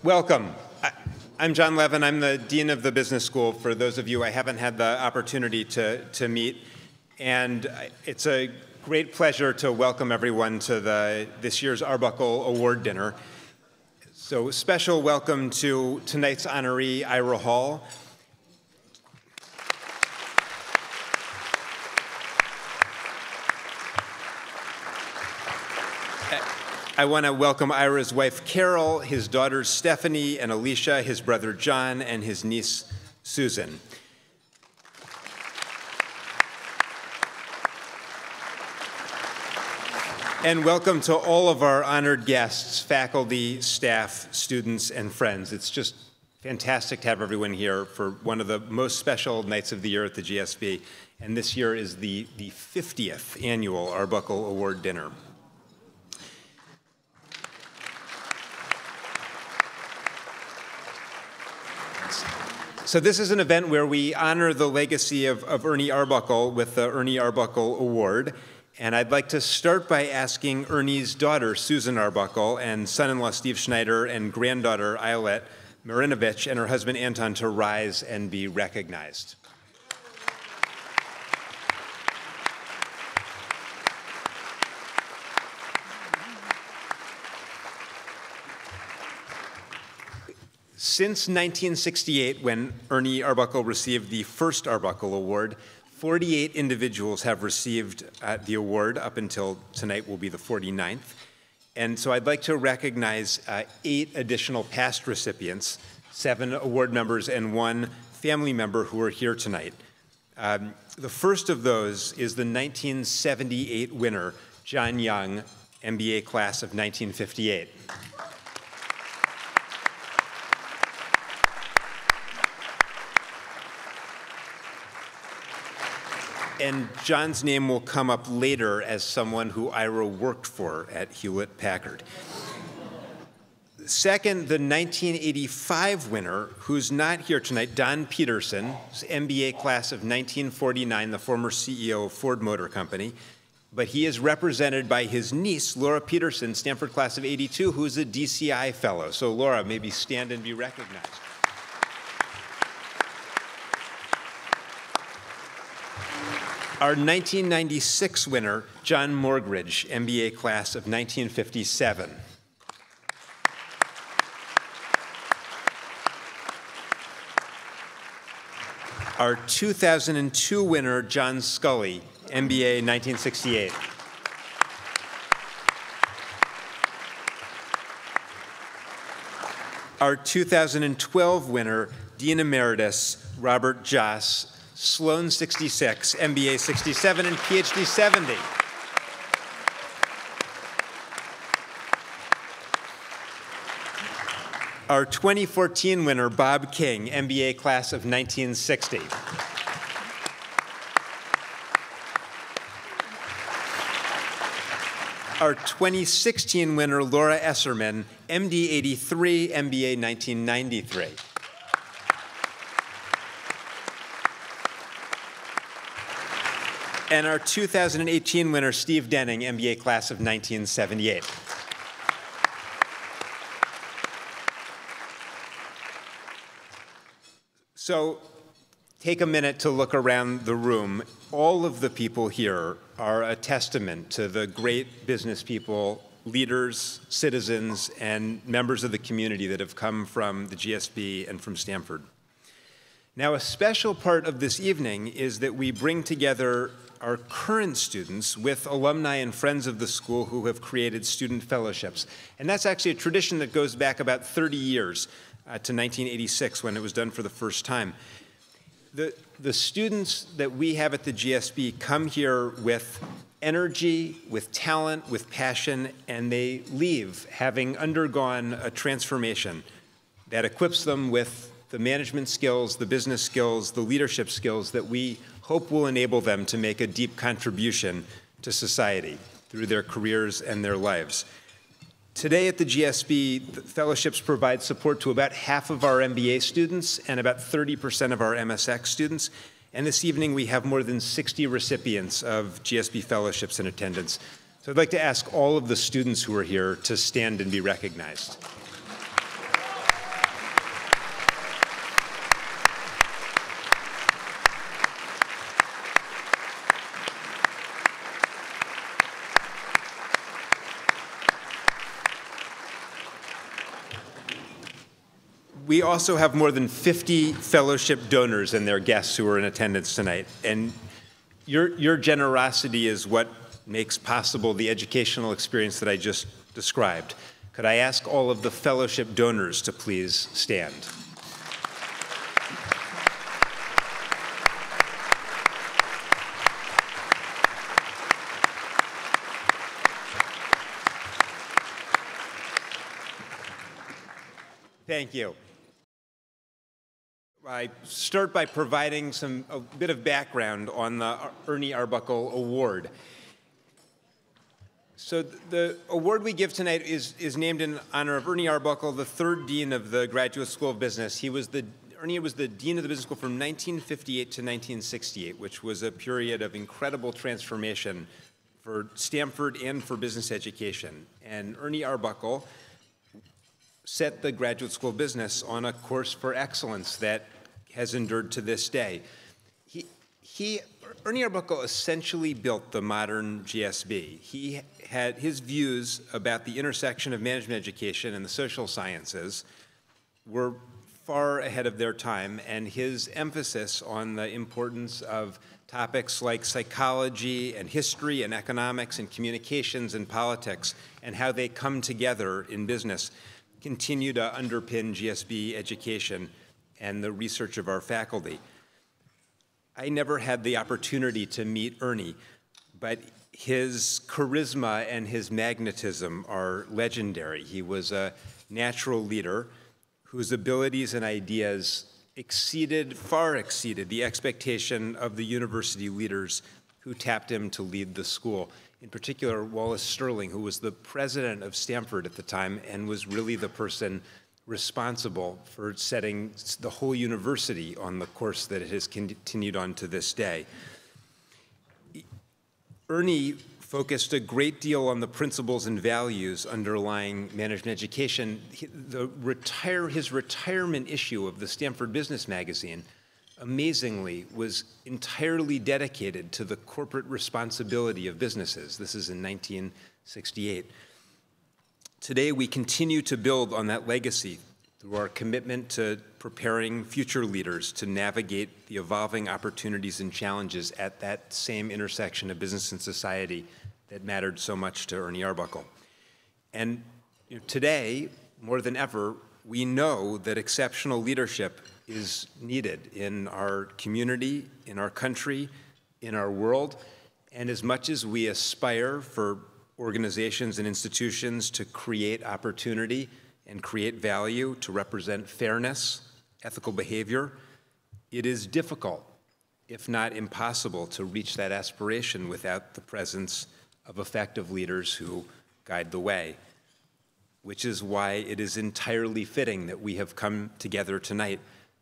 Welcome. I'm John Levin. I'm the Dean of the Business School, for those of you I haven't had the opportunity to meet. And it's a great pleasure to welcome everyone to this year's Arbuckle Award Dinner. So special welcome to tonight's honoree, Ira Hall. I want to welcome Ira's wife, Carol, his daughters, Stephanie and Alicia, his brother, John, and his niece, Susan. And welcome to all of our honored guests, faculty, staff, students, and friends. It's just fantastic to have everyone here for one of the most special nights of the year at the GSB. And this year is the 50th annual Arbuckle Award Dinner. So this is an event where we honor the legacy of Ernie Arbuckle with the Ernie Arbuckle Award. And I'd like to start by asking Ernie's daughter, Susan Arbuckle, and son-in-law Steve Schneider, and granddaughter Ayelet Marinovich, and her husband Anton to rise and be recognized. Since 1968, when Ernie Arbuckle received the first Arbuckle Award, 48 individuals have received the award. Up until tonight will be the 49th. And so I'd like to recognize 8 additional past recipients, 7 award members, and 1 family member who are here tonight. The first of those is the 1978 winner, John Young, MBA class of 1958. And John's name will come up later as someone who Ira worked for at Hewlett-Packard. Second, the 1985 winner, who's not here tonight, Don Peterson, MBA class of 1949, the former CEO of Ford Motor Company. But he is represented by his niece, Laura Peterson, Stanford class of 82, who's a DCI fellow. So Laura, maybe stand and be recognized. Our 1996 winner, John Morgridge, MBA class of 1957. Our 2002 winner, John Scully, MBA 1968. Our 2012 winner, Dean Emeritus, Robert Joss, Sloan 66, MBA 67, and PhD 70. Our 2014 winner, Bob King, MBA class of 1960. Our 2016 winner, Laura Esserman, MD 83, MBA 1993. And our 2018 winner, Steve Denning, MBA class of 1978. So take a minute to look around the room. All of the people here are a testament to the great business people, leaders, citizens, and members of the community that have come from the GSB and from Stanford. Now, a special part of this evening is that we bring together our current students with alumni and friends of the school who have created student fellowships. And that's actually a tradition that goes back about 30 years to 1986 when it was done for the first time. The students that we have at the GSB come here with energy, with talent, with passion, and they leave having undergone a transformation that equips them with the management skills, the business skills, the leadership skills that we hope will enable them to make a deep contribution to society through their careers and their lives. Today at the GSB, the fellowships provide support to about half of our MBA students and about 30% of our MSX students. And this evening, we have more than 60 recipients of GSB fellowships in attendance. So I'd like to ask all of the students who are here to stand and be recognized. we also have more than 50 fellowship donors and their guests who are in attendance tonight. And your generosity is what makes possible the educational experience that I just described. Could I ask all of the fellowship donors to please stand? Thank you. I start by providing a bit of background on the Ernie Arbuckle Award. So the award we give tonight is named in honor of Ernie Arbuckle, the third dean of the Graduate School of Business. Ernie was the dean of the business school from 1958 to 1968, which was a period of incredible transformation for Stanford and for business education. And Ernie Arbuckle set the Graduate School of Business on a course for excellence that has endured to this day. Ernie Arbuckle essentially built the modern GSB. He had his views about the intersection of management education and the social sciences were far ahead of their time, and his emphasis on the importance of topics like psychology and history and economics and communications and politics and how they come together in business continue to underpin GSB education and the research of our faculty. I never had the opportunity to meet Ernie, but his charisma and his magnetism are legendary. He was a natural leader whose abilities and ideas far exceeded the expectation of the university leaders who tapped him to lead the school. In particular, Wallace Sterling, who was the president of Stanford at the time and was really the person responsible for setting the whole university on the course that it has continued on to this day. Ernie focused a great deal on the principles and values underlying management education. His retirement issue of the Stanford Business Magazine, amazingly, was entirely dedicated to the corporate responsibility of businesses. This is in 1968. Today, we continue to build on that legacy through our commitment to preparing future leaders to navigate the evolving opportunities and challenges at that same intersection of business and society that mattered so much to Ernie Arbuckle. And today, more than ever, we know that exceptional leadership is needed in our community, in our country, in our world. And as much as we aspire for organizations and institutions to create opportunity and create value, to represent fairness, ethical behavior, it is difficult, if not impossible, to reach that aspiration without the presence of effective leaders who guide the way, which is why it is entirely fitting that we have come together tonight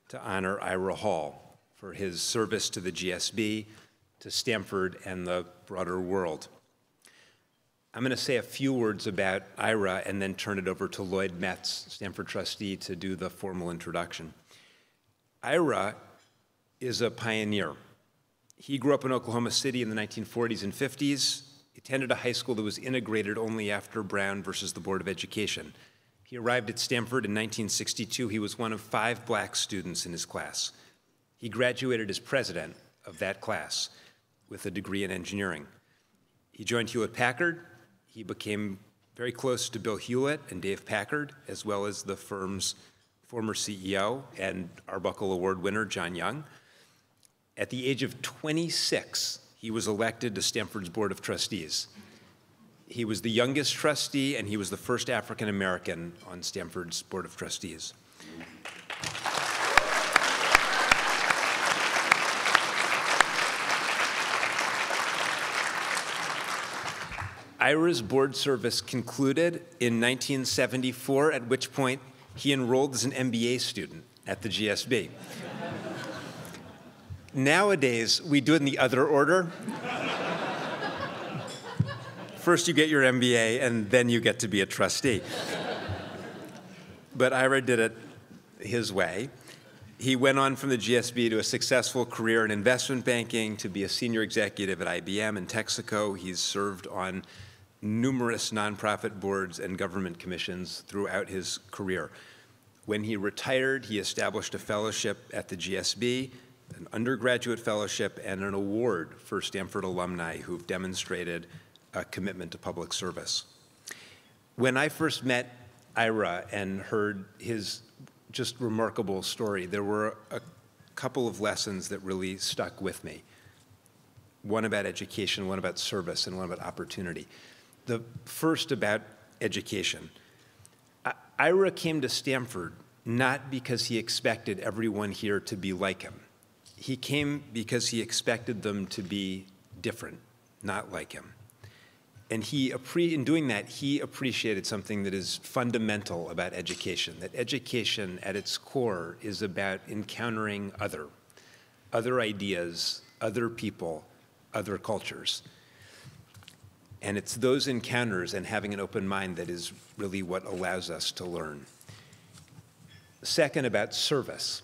to honor Ira Hall for his service to the GSB, to Stanford, and the broader world. I'm going to say a few words about Ira and then turn it over to Lloyd Metz, Stanford trustee, to do the formal introduction. Ira is a pioneer. He grew up in Oklahoma City in the 1940s and 50s, attended a high school that was integrated only after Brown versus the Board of Education. He arrived at Stanford in 1962. He was one of 5 black students in his class. He graduated as president of that class with a degree in engineering. He joined Hewlett-Packard. He became very close to Bill Hewlett and Dave Packard, as well as the firm's former CEO and Arbuckle Award winner, John Young. At the age of 26, he was elected to Stanford's Board of Trustees. He was the youngest trustee, and he was the first African-American on Stanford's Board of Trustees. Ira's board service concluded in 1974, at which point he enrolled as an MBA student at the GSB. Nowadays, we do it in the other order. First you get your MBA, and then you get to be a trustee. But Ira did it his way. He went on from the GSB to a successful career in investment banking, to be a senior executive at IBM and Texaco. He's served on numerous nonprofit boards and government commissions throughout his career. When he retired, he established a fellowship at the GSB, an undergraduate fellowship, and an award for Stanford alumni who've demonstrated a commitment to public service. When I first met Ira and heard his just remarkable story, there were a couple of lessons that really stuck with me. One about education, one about service, and one about opportunity. The first about education. Ira came to Stanford not because he expected everyone here to be like him. He came because he expected them to be different, not like him. And in doing that, he appreciated something that is fundamental about education, that education at its core is about encountering other ideas, other people, other cultures. And it's those encounters and having an open mind that is really what allows us to learn. Second, about service.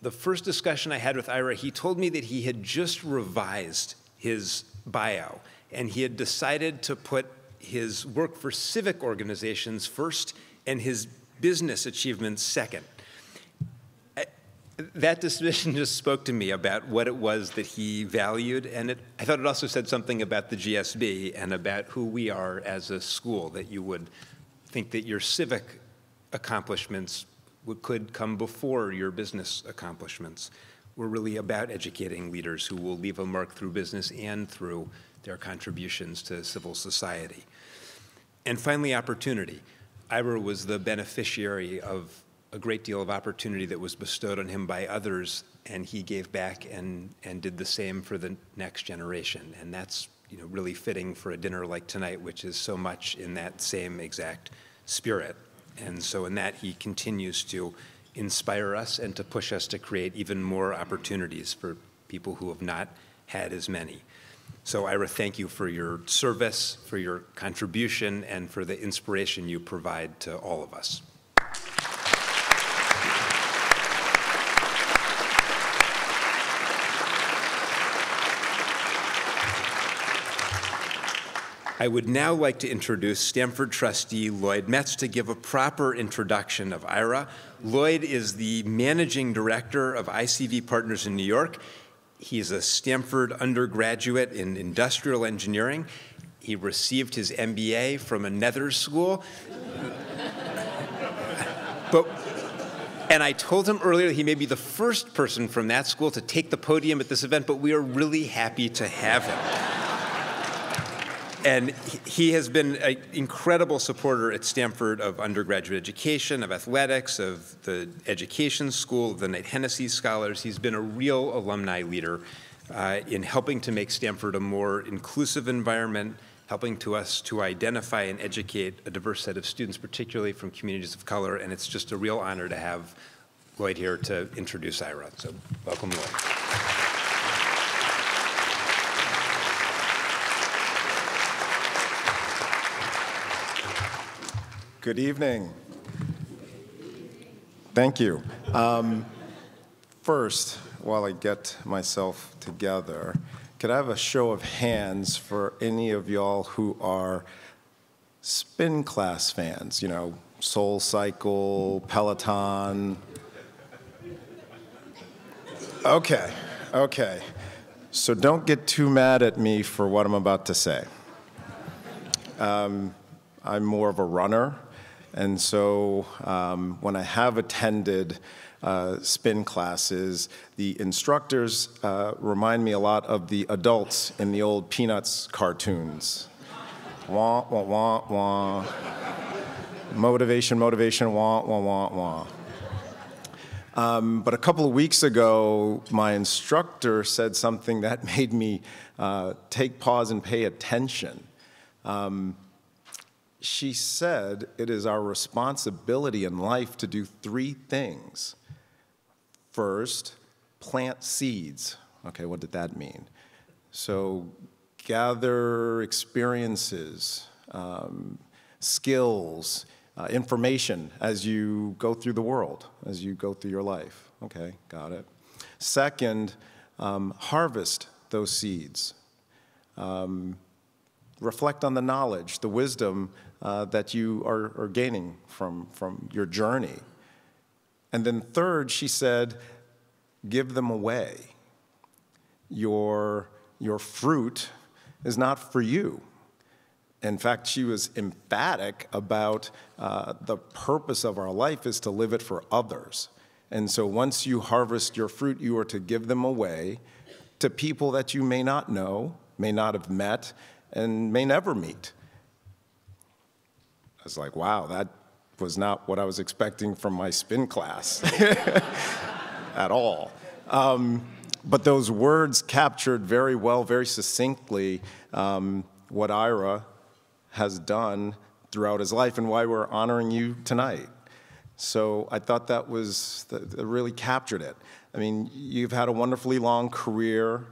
The first discussion I had with Ira, he told me that he had just revised his bio, and he had decided to put his work for civic organizations first and his business achievements second. That decision just spoke to me about what it was that he valued, and I thought it also said something about the GSB and about who we are as a school, that you would think that your civic accomplishments could come before your business accomplishments. We're really about educating leaders who will leave a mark through business and through their contributions to civil society. And finally, opportunity. Ira was the beneficiary of a great deal of opportunity that was bestowed on him by others, and he gave back and did the same for the next generation. And that's really fitting for a dinner like tonight, which is so much in that same exact spirit. And so in that, he continues to inspire us and to push us to create even more opportunities for people who have not had as many. So Ira, thank you for your service, for your contribution, and for the inspiration you provide to all of us. I would now like to introduce Stanford trustee Lloyd Metz to give a proper introduction of Ira. Lloyd is the managing director of ICV Partners in New York. He's a Stanford undergraduate in industrial engineering. He received his MBA from another school. And I told him earlier he may be the first person from that school to take the podium at this event, but we are really happy to have him. And he has been an incredible supporter at Stanford of undergraduate education, of athletics, of the education school, of the Knight Hennessy Scholars. He's been a real alumni leader in helping to make Stanford a more inclusive environment, helping us to identify and educate a diverse set of students, particularly from communities of color. And it's just a real honor to have Lloyd here to introduce Ira. So welcome, Lloyd. Good evening. Thank you. First, while I get myself together, could I have a show of hands for any of y'all who are spin class fans? Soul Cycle, Peloton. Okay. So don't get too mad at me for what I'm about to say. I'm more of a runner. And so when I have attended spin classes, the instructors remind me a lot of the adults in the old Peanuts cartoons. Wah, wah, wah, wah. Motivation, motivation, wah, wah, wah, wah. But a couple of weeks ago, my instructor said something that made me take pause and pay attention. She said it is our responsibility in life to do three things. First, plant seeds. Okay, what did that mean? So gather experiences, skills, information as you go through the world, as you go through your life. Okay, got it. Second, harvest those seeds. Reflect on the knowledge, the wisdom that you are gaining from your journey. And then third, she said, give them away. Your fruit is not for you. In fact, she was emphatic about the purpose of our life is to live it for others. And so once you harvest your fruit, you are to give them away to people that you may not know, may not have met, and may never meet. I was like, wow, that was not what I was expecting from my spin class at all. But those words captured very well, very succinctly, what Ira has done throughout his life and why we're honoring you tonight. So I thought that really captured it. I mean, you've had a wonderfully long career,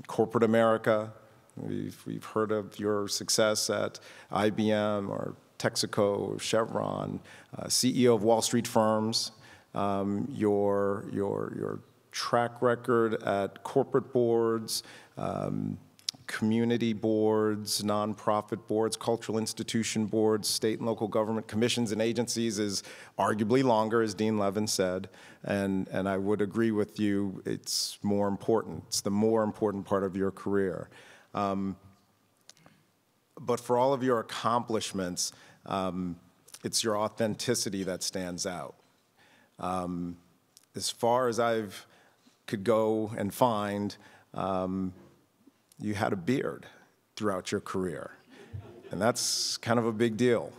corporate America. We've heard of your success at IBM or Texaco, or Chevron, CEO of Wall Street firms. Your track record at corporate boards, community boards, nonprofit boards, cultural institution boards, state and local government commissions and agencies is arguably longer, as Dean Levin said, and I would agree with you, it's more important. It's the more important part of your career. But for all of your accomplishments, it's your authenticity that stands out. As far as I could go and find, you had a beard throughout your career. And that's kind of a big deal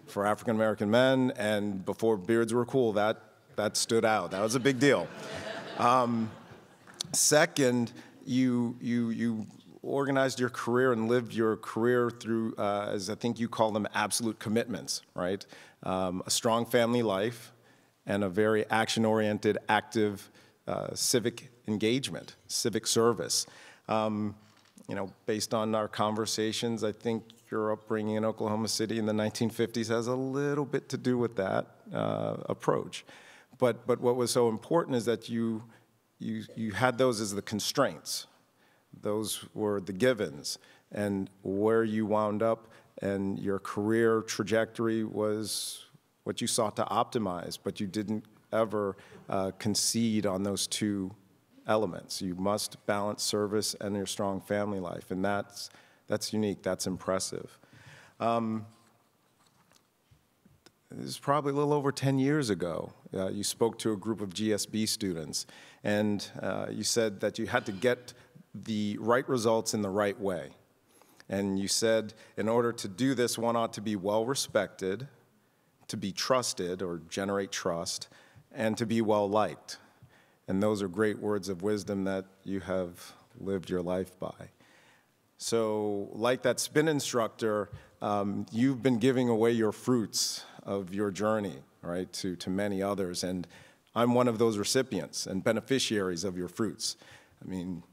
for African-American men, and before beards were cool, that stood out. That was a big deal. Second, you organized your career and lived your career through, as I think you call them, absolute commitments, right? A strong family life and a very action-oriented, active civic engagement, civic service. Based on our conversations, I think your upbringing in Oklahoma City in the 1950s has a little bit to do with that approach. But what was so important is that you had those as the constraints. Those were the givens. And where you wound up and your career trajectory was what you sought to optimize, but you didn't ever concede on those two elements. You must balance service and your strong family life, and that's unique, that's impressive. This is probably a little over 10 years ago. You spoke to a group of GSB students, and you said that you had to get the right results in the right way. And you said, in order to do this, one ought to be well-respected, to be trusted or generate trust, and to be well-liked. And those are great words of wisdom that you have lived your life by. So, like that spin instructor, you've been giving away your fruits of your journey, right, to many others. And I'm one of those recipients and beneficiaries of your fruits. I mean,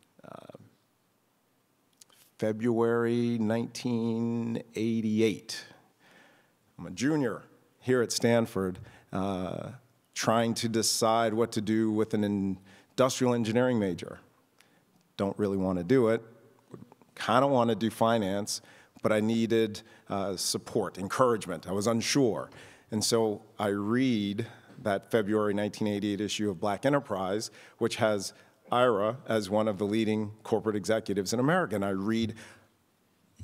February 1988. I'm a junior here at Stanford, trying to decide what to do with an industrial engineering major. Don't really want to do it, kind of want to do finance, but I needed support, encouragement. I was unsure. And so I read that February 1988 issue of Black Enterprise, which has Ira as one of the leading corporate executives in America. And I read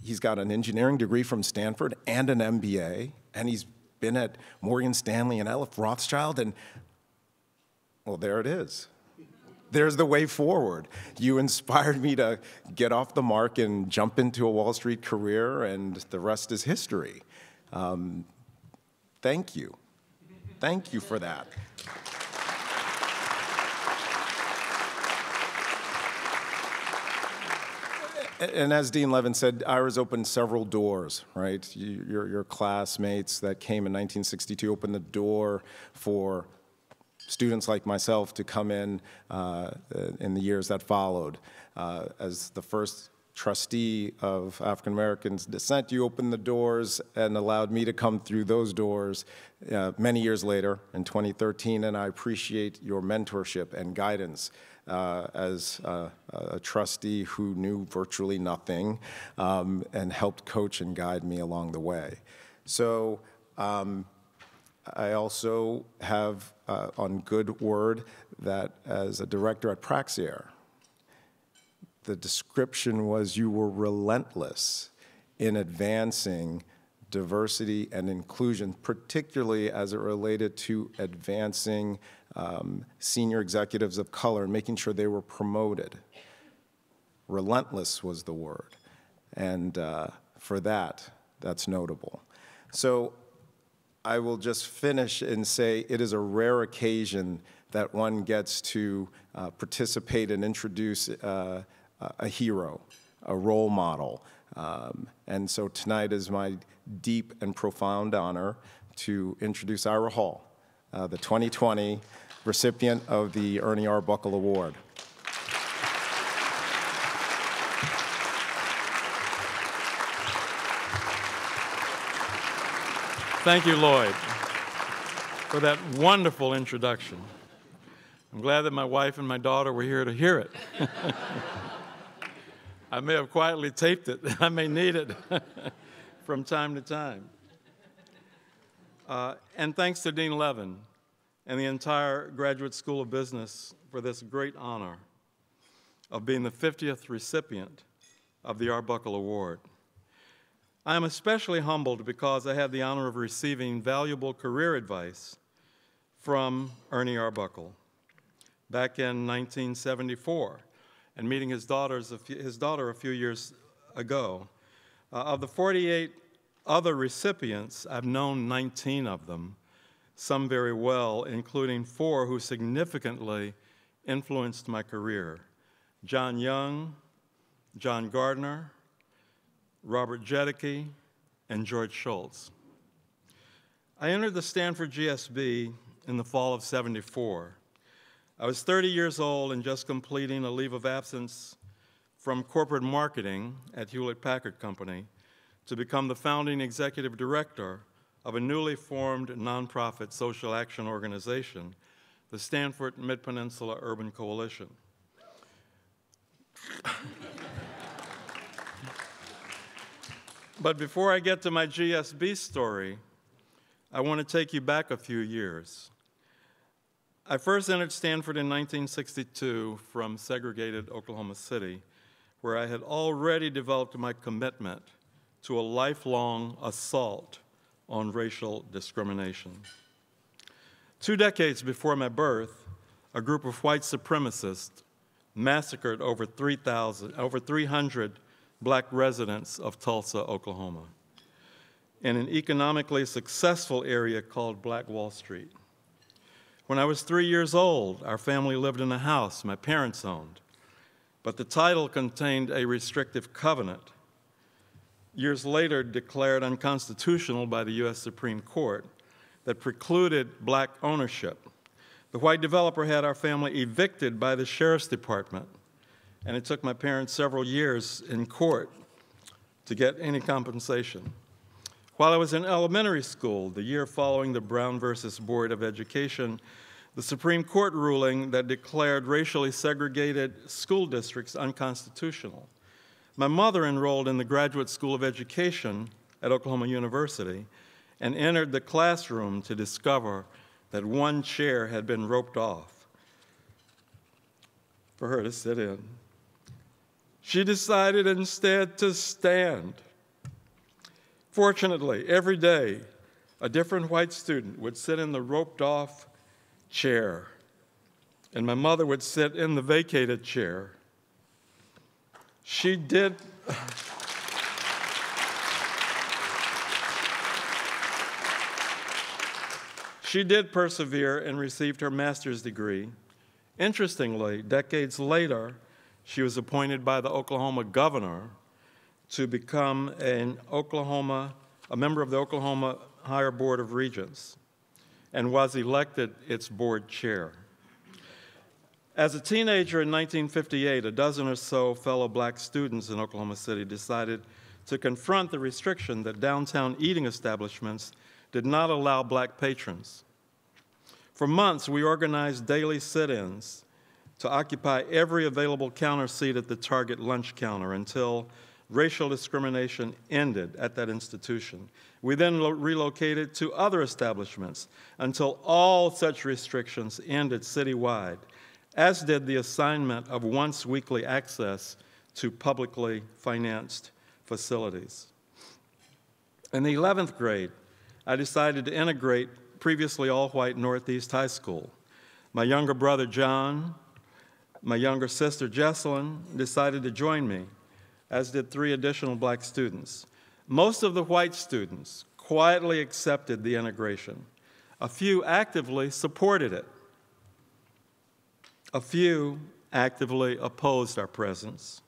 he's got an engineering degree from Stanford and an MBA, and he's been at Morgan Stanley and L.F. Rothschild, and, well, there it is. There's the way forward. You inspired me to get off the mark and jump into a Wall Street career, and the rest is history. Thank you. Thank you for that. And as Dean Levin said, Ira's opened several doors, right? Your classmates that came in 1962 opened the door for students like myself to come in the years that followed. As the first trustee of African Americans' descent, you opened the doors and allowed me to come through those doors many years later in 2013, and I appreciate your mentorship and guidance as a trustee who knew virtually nothing and helped coach and guide me along the way. So I also have on good word that as a director at Praxair, the description was you were relentless in advancing diversity and inclusion, particularly as it related to advancing senior executives of color and making sure they were promoted. Relentless was the word, and for that, that's notable. So I will just finish and say it is a rare occasion that one gets to participate and introduce a hero, a role model. And so tonight is my deep and profound honor to introduce Ira Hall, the 2020 recipient of the Ernie Arbuckle Award. Thank you, Lloyd, for that wonderful introduction. I'm glad that my wife and my daughter were here to hear it. I may have quietly taped it. I may need it from time to time. And thanks to Dean Levin and the entire Graduate School of Business for this great honor of being the 50th recipient of the Arbuckle Award. I am especially humbled because I had the honor of receiving valuable career advice from Ernie Arbuckle back in 1974 and meeting his daughter a few years ago. Of the 48 other recipients, I've known 19 of them, some very well, including 4 who significantly influenced my career: John Young, John Gardner, Robert Jedicke, and George Schultz. I entered the Stanford GSB in the fall of '74. I was 30 years old and just completing a leave of absence from corporate marketing at Hewlett-Packard Company to become the founding executive director of a newly formed nonprofit social action organization, the Stanford Mid-Peninsula Urban Coalition. But before I get to my GSB story, I want to take you back a few years. I first entered Stanford in 1962 from segregated Oklahoma City, where I had already developed my commitment to a lifelong assault on racial discrimination. 2 decades before my birth, a group of white supremacists massacred over 300 black residents of Tulsa, Oklahoma, in an economically successful area called Black Wall Street. When I was 3 years old, our family lived in a house my parents owned, but the title contained a restrictive covenant, years later declared unconstitutional by the U.S. Supreme Court, that precluded black ownership. The white developer had our family evicted by the sheriff's department, and it took my parents several years in court to get any compensation. While I was in elementary school, the year following the Brown versus Board of Education, the Supreme Court ruling that declared racially segregated school districts unconstitutional, my mother enrolled in the Graduate School of Education at Oklahoma University and entered the classroom to discover that one chair had been roped off for her to sit in. She decided instead to stand. Fortunately, every day, a different white student would sit in the roped-off chair, and my mother would sit in the vacated chair. She did persevere and received her master's degree. Interestingly, decades later, she was appointed by the Oklahoma governor to become a member of the Oklahoma Higher Board of Regents, and was elected its board chair. As a teenager in 1958, a dozen or so fellow black students in Oklahoma City decided to confront the restriction that downtown eating establishments did not allow black patrons. For months, we organized daily sit-ins to occupy every available counter seat at the Target lunch counter until racial discrimination ended at that institution. We then relocated to other establishments until all such restrictions ended citywide, as did the assignment of once-weekly access to publicly financed facilities. In the 11th grade, I decided to integrate previously all-white Northeast High School. My younger brother, John, my younger sister, Jesselyn, decided to join me, as did 3 additional black students. Most of the white students quietly accepted the integration. A few actively supported it. A few actively opposed our presence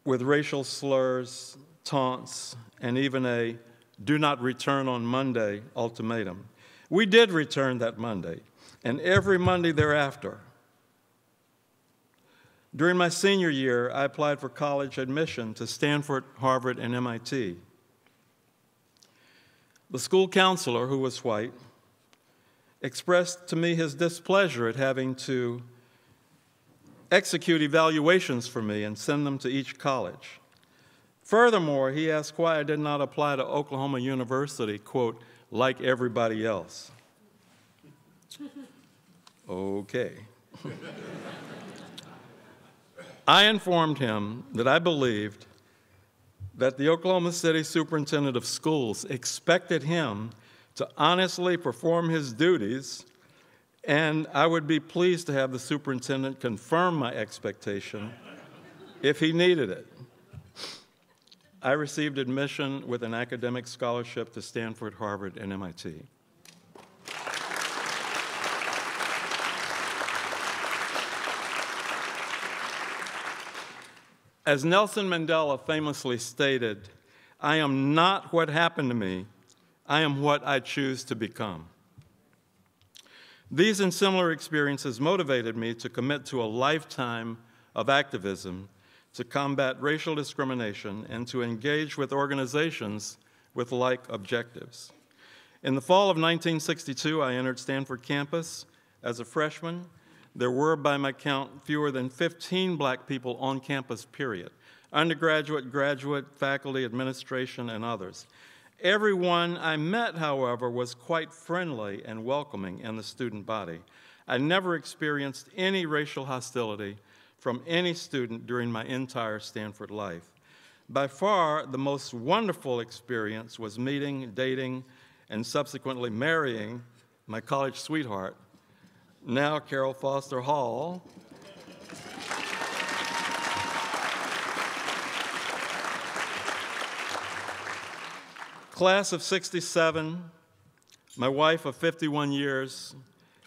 with racial slurs, taunts, and even a "do not return on Monday" ultimatum. We did return that Monday, and every Monday thereafter. During my senior year, I applied for college admission to Stanford, Harvard, and MIT. The school counselor, who was white, expressed to me his displeasure at having to execute evaluations for me and send them to each college. Furthermore, he asked why I did not apply to Oklahoma University, quote, like everybody else. Okay. I informed him that I believed that the Oklahoma City Superintendent of Schools expected him to honestly perform his duties, and I would be pleased to have the superintendent confirm my expectation if he needed it. I received admission with an academic scholarship to Stanford, Harvard, and MIT. As Nelson Mandela famously stated, "I am not what happened to me, I am what I choose to become." These and similar experiences motivated me to commit to a lifetime of activism to combat racial discrimination and to engage with organizations with like objectives. In the fall of 1962, I entered Stanford campus as a freshman. There were, by my count, fewer than 15 black people on campus, period. Undergraduate, graduate, faculty, administration, and others. Everyone I met, however, was quite friendly and welcoming in the student body. I never experienced any racial hostility from any student during my entire Stanford life. By far, the most wonderful experience was meeting, dating, and subsequently marrying my college sweetheart, now Carol Foster Hall, class of '67, my wife of 51 years,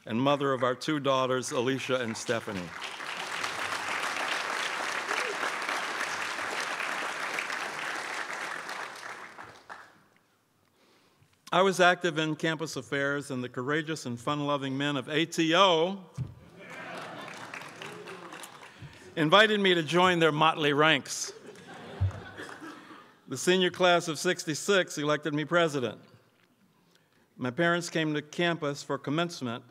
and mother of our 2 daughters, Alicia and Stephanie. I was active in campus affairs, and the courageous and fun-loving men of ATO invited me to join their motley ranks. The senior class of '66 elected me president. My parents came to campus for commencement,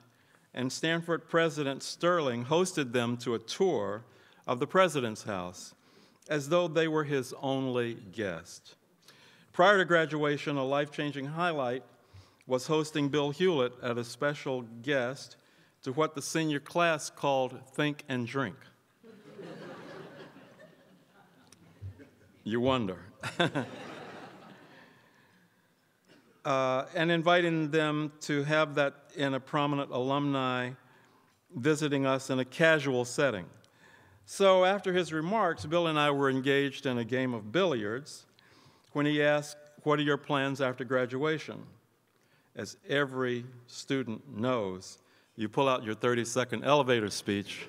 and Stanford President Sterling hosted them to a tour of the president's house, as though they were his only guest. Prior to graduation, a life-changing highlight was hosting Bill Hewlett as a special guest to what the senior class called Think and Drink. You wonder. And inviting them to have that in a prominent alumni visiting us in a casual setting. So after his remarks, Bill and I were engaged in a game of billiards when he asked, "What are your plans after graduation?" As every student knows, you pull out your 30-second elevator speech.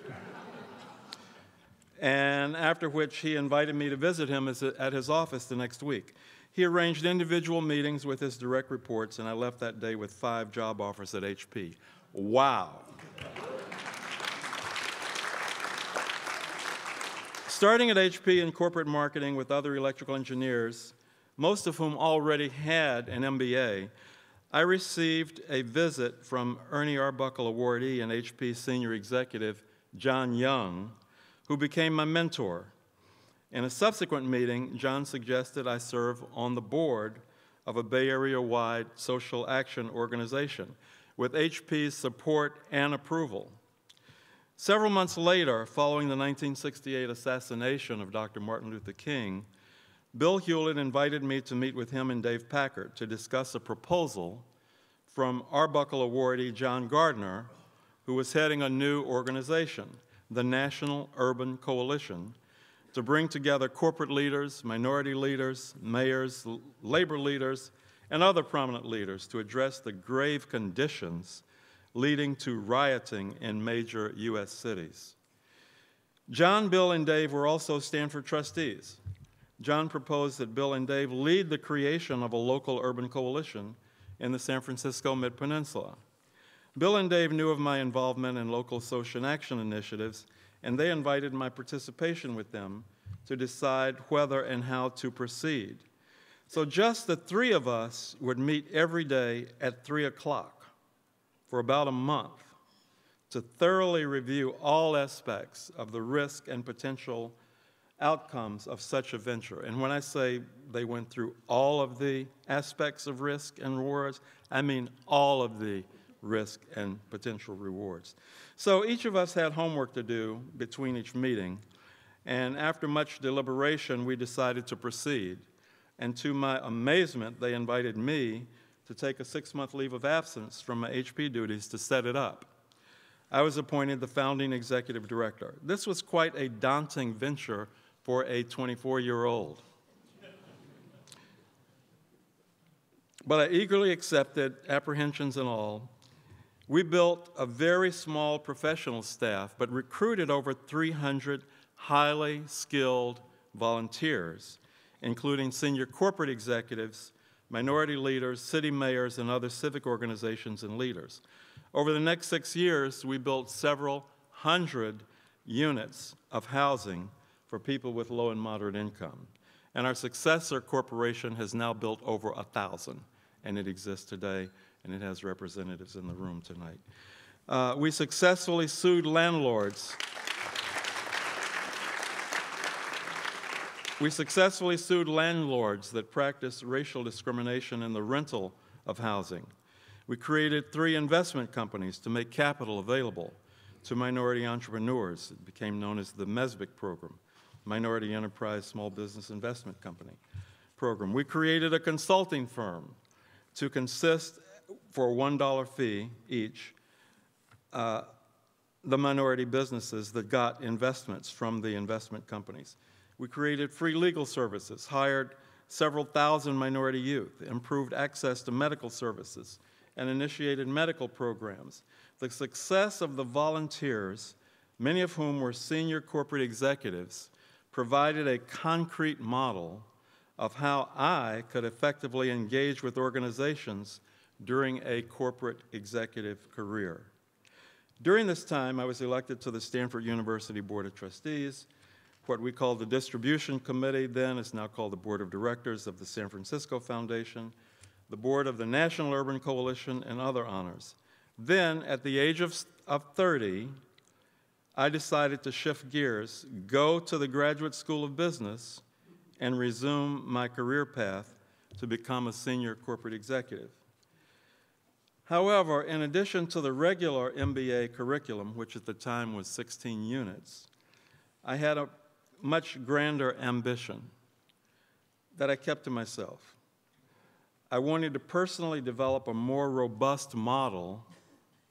And after which he invited me to visit him at his office the next week. He arranged individual meetings with his direct reports, and I left that day with 5 job offers at HP. Wow. Starting at HP in corporate marketing with other electrical engineers, most of whom already had an MBA, I received a visit from Ernie Arbuckle Awardee and HP senior executive John Young, who became my mentor. In a subsequent meeting, John suggested I serve on the board of a Bay Area-wide social action organization with HP's support and approval. Several months later, following the 1968 assassination of Dr. Martin Luther King, Bill Hewlett invited me to meet with him and Dave Packard to discuss a proposal from Arbuckle awardee John Gardner, who was heading a new organization, the National Urban Coalition, to bring together corporate leaders, minority leaders, mayors, labor leaders, and other prominent leaders to address the grave conditions leading to rioting in major U.S. cities. John, Bill, and Dave were also Stanford trustees. John proposed that Bill and Dave lead the creation of a local urban coalition in the San Francisco Mid-Peninsula. Bill and Dave knew of my involvement in local social action initiatives, and they invited my participation with them to decide whether and how to proceed. So just the three of us would meet every day at 3 o'clock for about a month to thoroughly review all aspects of the risk and potential outcomes of such a venture. And when I say they went through all of the aspects of risk and rewards, I mean all of the risk and potential rewards. So each of us had homework to do between each meeting, and after much deliberation, we decided to proceed. And to my amazement, they invited me to take a 6-month leave of absence from my HP duties to set it up. I was appointed the founding executive director. This was quite a daunting venture for a 24-year-old. But I eagerly accepted, apprehensions and all. We built a very small professional staff, but recruited over 300 highly skilled volunteers, including senior corporate executives, minority leaders, city mayors, and other civic organizations and leaders. Over the next 6 years, we built several hundred units of housing for people with low and moderate income. And our successor corporation has now built over 1,000, and it exists today, and it has representatives in the room tonight. We successfully sued landlords. We successfully sued landlords that practice racial discrimination in the rental of housing. We created 3 investment companies to make capital available to minority entrepreneurs. It became known as the MESBIC program, Minority Enterprise Small Business Investment Company program. We created a consulting firm to consist, for a $1 fee each, the minority businesses that got investments from the investment companies. We created free legal services, hired several thousand minority youth, improved access to medical services, and initiated medical programs. The success of the volunteers, many of whom were senior corporate executives, provided a concrete model of how I could effectively engage with organizations during a corporate executive career. During this time, I was elected to the Stanford University Board of Trustees. What we called the Distribution Committee then is now called the Board of Directors of the San Francisco Foundation, the Board of the National Urban Coalition, and other honors. Then, at the age of 30, I decided to shift gears, go to the Graduate School of Business, and resume my career path to become a senior corporate executive. However, in addition to the regular MBA curriculum, which at the time was 16 units, I had a much grander ambition that I kept to myself. I wanted to personally develop a more robust model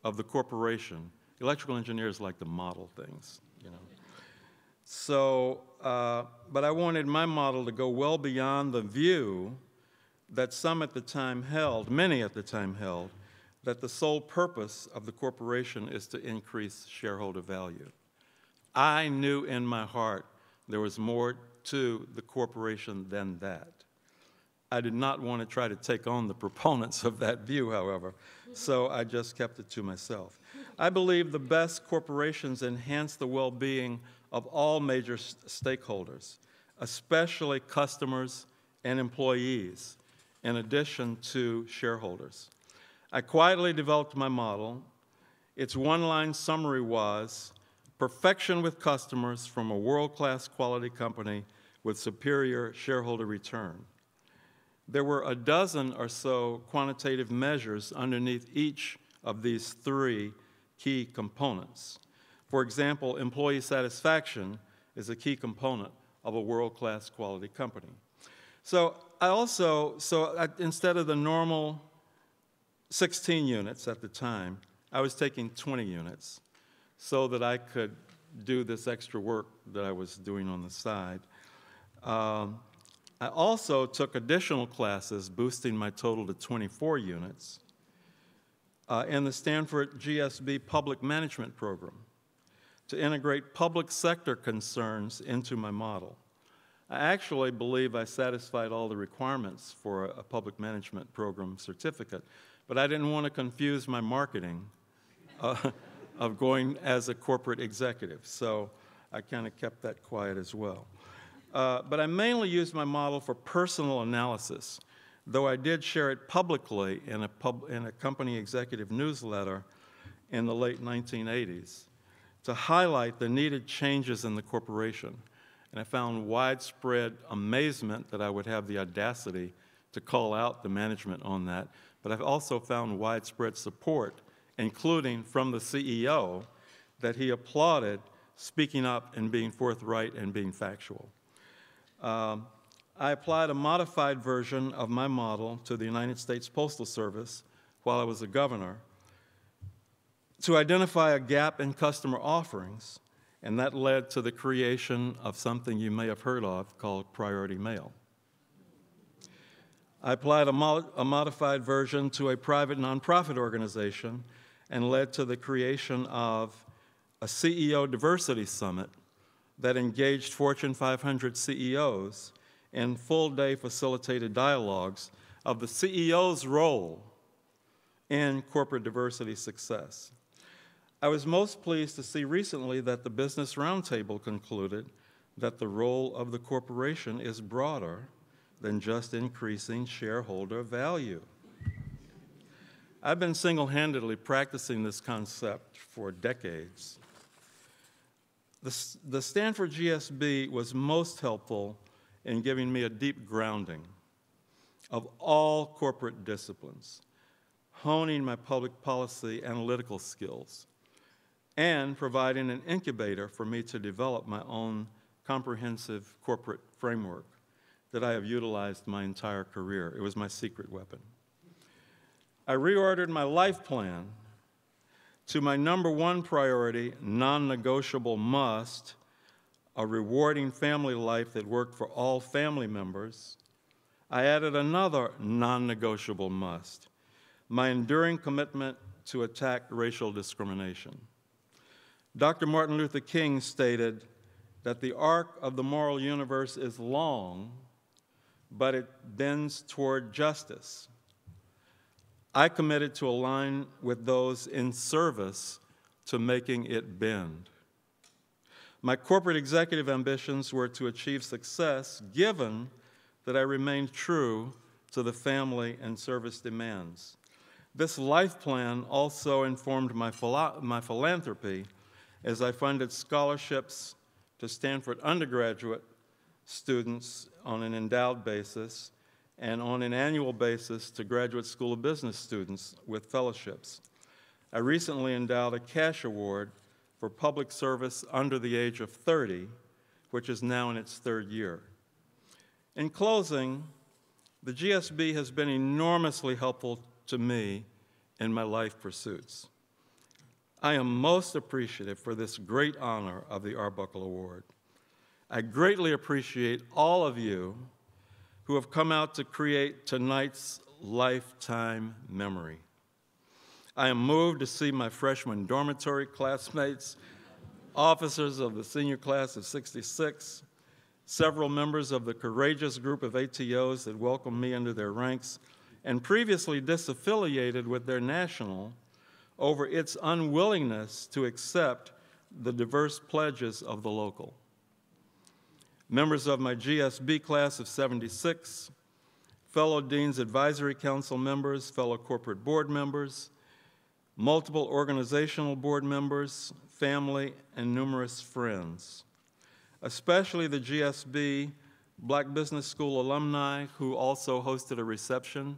of the corporation. Electrical engineers like to model things, you know. So, but I wanted my model to go well beyond the view that some at the time held, many at the time held, that the sole purpose of the corporation is to increase shareholder value. I knew in my heart there was more to the corporation than that. I did not want to try to take on the proponents of that view, however, so I just kept it to myself. I believe the best corporations enhance the well-being of all major stakeholders, especially customers and employees, in addition to shareholders. I quietly developed my model. Its one-line summary was, perfection with customers from a world-class quality company with superior shareholder return. There were a dozen or so quantitative measures underneath each of these three key components. For example, employee satisfaction is a key component of a world-class quality company. So instead of the normal 16 units at the time, I was taking 20 units so that I could do this extra work that I was doing on the side. I also took additional classes, boosting my total to 24 units, in the Stanford GSB Public Management Program to integrate public sector concerns into my model. I actually believe I satisfied all the requirements for a public management program certificate, but I didn't want to confuse my marketing of going as a corporate executive, so I kind of kept that quiet as well. But I mainly used my model for personal analysis, though I did share it publicly in a company executive newsletter in the late 1980s to highlight the needed changes in the corporation. And I found widespread amazement that I would have the audacity to call out the management on that. But I've also found widespread support, including from the CEO, that he applauded speaking up and being forthright and being factual. I applied a modified version of my model to the United States Postal Service while I was a governor to identify a gap in customer offerings, and that led to the creation of something you may have heard of called priority mail. I applied a modified version to a private nonprofit organization and led to the creation of a CEO Diversity Summit that engaged Fortune 500 CEOs in full-day facilitated dialogues of the CEO's role in corporate diversity success. I was most pleased to see recently that the Business Roundtable concluded that the role of the corporation is broader than just increasing shareholder value. I've been single-handedly practicing this concept for decades. The Stanford GSB was most helpful in giving me a deep grounding of all corporate disciplines, honing my public policy analytical skills, and providing an incubator for me to develop my own comprehensive corporate framework that I have utilized my entire career. It was my secret weapon. I reordered my life plan to my number one priority, non-negotiable must, a rewarding family life that worked for all family members. I added another non-negotiable must, my enduring commitment to attack racial discrimination. Dr. Martin Luther King stated that the arc of the moral universe is long, but it bends toward justice. I committed to align with those in service to making it bend. My corporate executive ambitions were to achieve success given that I remained true to the family and service demands. This life plan also informed my philanthropy as I funded scholarships to Stanford undergraduate students on an endowed basis and on an annual basis to Graduate School of Business students with fellowships. I recently endowed a cash award for public service under the age of 30, which is now in its third year. In closing, the GSB has been enormously helpful to me in my life pursuits. I am most appreciative for this great honor of the Arbuckle Award. I greatly appreciate all of you who have come out to create tonight's lifetime memory. I am moved to see my freshman dormitory classmates, officers of the senior class of '66, several members of the courageous group of ATOs that welcomed me into their ranks, and previously disaffiliated with their national over its unwillingness to accept the diverse pledges of the local. Members of my GSB class of '76, fellow Dean's Advisory Council members, fellow corporate board members, multiple organizational board members, family, and numerous friends. Especially the GSB Black Business School alumni who also hosted a reception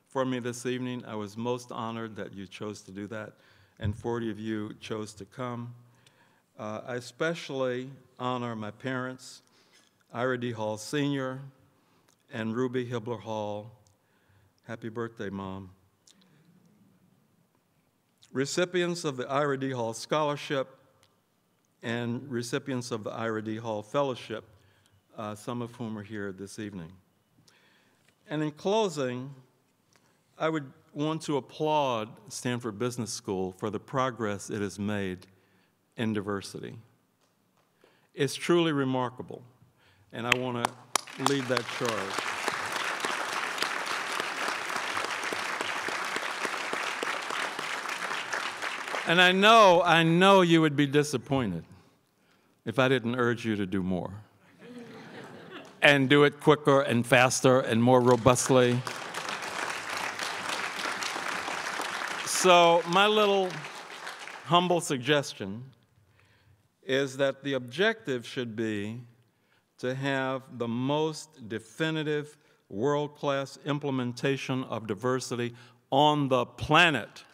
for me this evening. I was most honored that you chose to do that, and 40 of you chose to come. I especially honor my parents, Ira D. Hall Sr. and Ruby Hibbler Hall. Happy birthday, Mom. Recipients of the Ira D. Hall Scholarship and recipients of the Ira D. Hall Fellowship, some of whom are here this evening. And in closing, I would want to applaud Stanford Business School for the progress it has made in diversity. It's truly remarkable, and I want to lead that charge. And I know you would be disappointed if I didn't urge you to do more and do it quicker and faster and more robustly. So my little humble suggestion is that the objective should be to have the most definitive world-class implementation of diversity on the planet.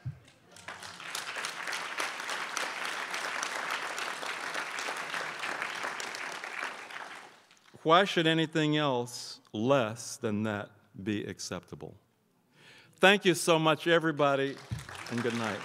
Why should anything else less than that be acceptable? Thank you so much, everybody, and good night.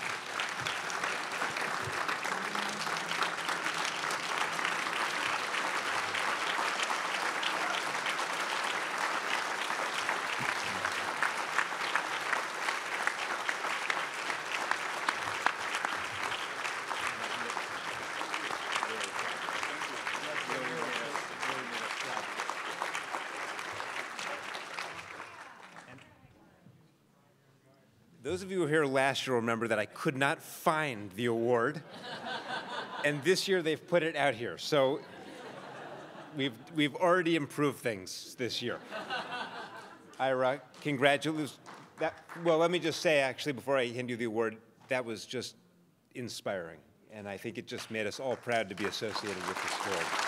Those of you who were here last year remember that I could not find the award, and this year they've put it out here. So we've already improved things this year. Ira, congratulations. Well, let me just say, actually, before I hand you the award, that was just inspiring, and I think it just made us all proud to be associated with the school.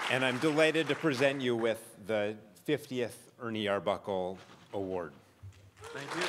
And I'm delighted to present you with the 50th Ernie Arbuckle Award. Thank you.